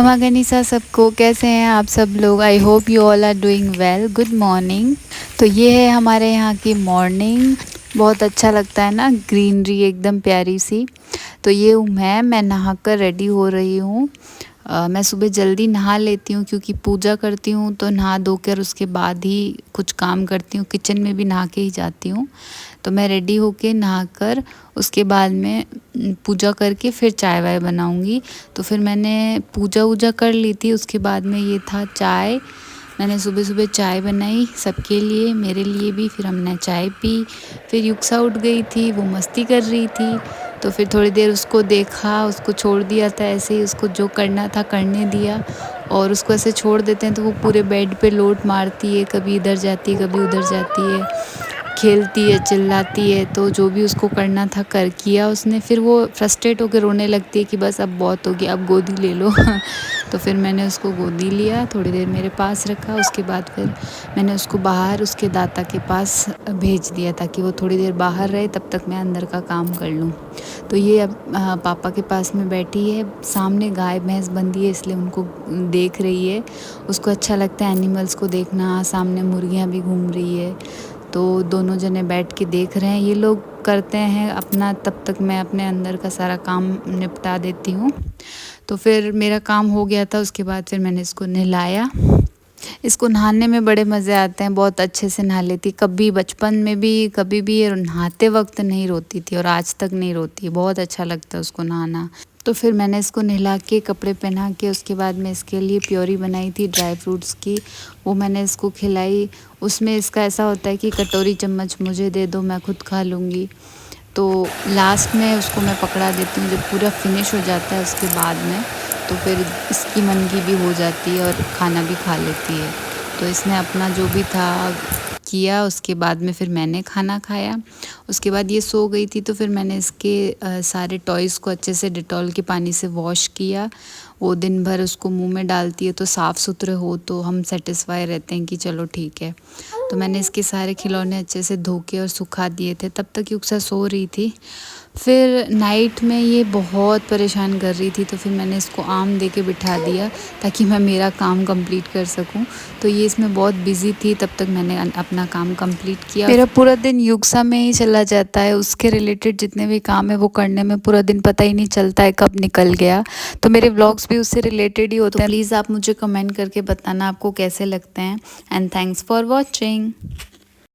खमा गनीसा सबको, कैसे हैं आप सब लोग। I hope you all are doing well. Good morning. तो ये है हमारे यहाँ की मॉर्निंग। बहुत अच्छा लगता है ना, ग्रीनरी एकदम प्यारी सी। तो ये हूँ मैं नहाकर रेडी हो रही हूँ। मैं सुबह जल्दी नहा लेती हूँ क्योंकि पूजा करती हूँ, तो नहा धोकर उसके बाद ही कुछ काम करती हूँ। किचन में भी नहा के ही जाती हूँ। तो मैं रेडी होके नहाकर उसके बाद में पूजा करके फिर चाय वाय बनाऊँगी। तो फिर मैंने पूजा वूजा कर ली थी। उसके बाद में ये था चाय। मैंने सुबह सुबह चाय बनाई सबके लिए, मेरे लिए भी। फिर हमने चाय पी। फिर युक्सा उठ गई थी, वो मस्ती कर रही थी। तो फिर थोड़ी देर उसको देखा, उसको छोड़ दिया था ऐसे ही। उसको जो करना था करने दिया। और उसको ऐसे छोड़ देते हैं तो वो पूरे बेड पे लोट मारती है, कभी इधर जाती है कभी उधर जाती है, खेलती है, चिल्लाती है। तो जो भी उसको करना था कर किया उसने। फिर वो फ्रस्ट्रेट होकर रोने लगती है कि बस अब बहुत हो गया, अब गोदी ले लो। तो फिर मैंने उसको गोदी लिया, थोड़ी देर मेरे पास रखा। उसके बाद फिर मैंने उसको बाहर उसके दाता के पास भेज दिया ताकि वो थोड़ी देर बाहर रहे, तब तक मैं अंदर का काम कर लूँ। तो ये अब पापा के पास में बैठी है। सामने गाय भैंस बंधी है, इसलिए उनको देख रही है। उसको अच्छा लगता है एनिमल्स को देखना। सामने मुर्गियाँ भी घूम रही है। तो दोनों जने बैठ के देख रहे हैं। ये लोग करते हैं अपना, तब तक मैं अपने अंदर का सारा काम निपटा देती हूँ। तो फिर मेरा काम हो गया था। उसके बाद फिर मैंने इसको नहलाया। इसको नहाने में बड़े मज़े आते हैं, बहुत अच्छे से नहा लेती। कभी बचपन में भी कभी भी ये नहाते वक्त नहीं रोती थी और आज तक नहीं रोती। बहुत अच्छा लगता है उसको नहाना। तो फिर मैंने इसको नहला के कपड़े पहना के उसके बाद मैं इसके लिए प्योरी बनाई थी ड्राई फ्रूट्स की। वो मैंने इसको खिलाई। उसमें इसका ऐसा होता है कि कटोरी चम्मच मुझे दे दो, मैं खुद खा लूँगी। तो लास्ट में उसको मैं पकड़ा देती हूँ, जब पूरा फिनिश हो जाता है उसके बाद में। तो फिर इसकी मनगी भी हो जाती है और खाना भी खा लेती है। तो इसने अपना जो भी था किया। उसके बाद में फिर मैंने खाना खाया। उसके बाद ये सो गई थी। तो फिर मैंने इसके सारे टॉयज़ को अच्छे से डेटॉल के पानी से वॉश किया। वो दिन भर उसको मुंह में डालती है, तो साफ़ सुथरे हो तो हम सेटिस्फाई रहते हैं कि चलो ठीक है। तो मैंने इसके सारे खिलौने अच्छे से धो के और सुखा दिए थे। तब तक युक्सा सो रही थी। फिर नाइट में ये बहुत परेशान कर रही थी, तो फिर मैंने इसको आम दे के बिठा दिया ताकि मैं मेरा काम कंप्लीट कर सकूं। तो ये इसमें बहुत बिज़ी थी, तब तक मैंने अपना काम कंप्लीट किया। मेरा पूरा दिन युक्सा में ही चला जाता है। उसके रिलेटेड जितने भी काम है वो करने में पूरा दिन पता ही नहीं चलता है कब निकल गया। तो मेरे व्लॉग्स भी उससे रिलेटेड ही होते हैं। प्लीज़ आप मुझे कमेंट करके बताना आपको कैसे लगते हैं। And thanks for watching.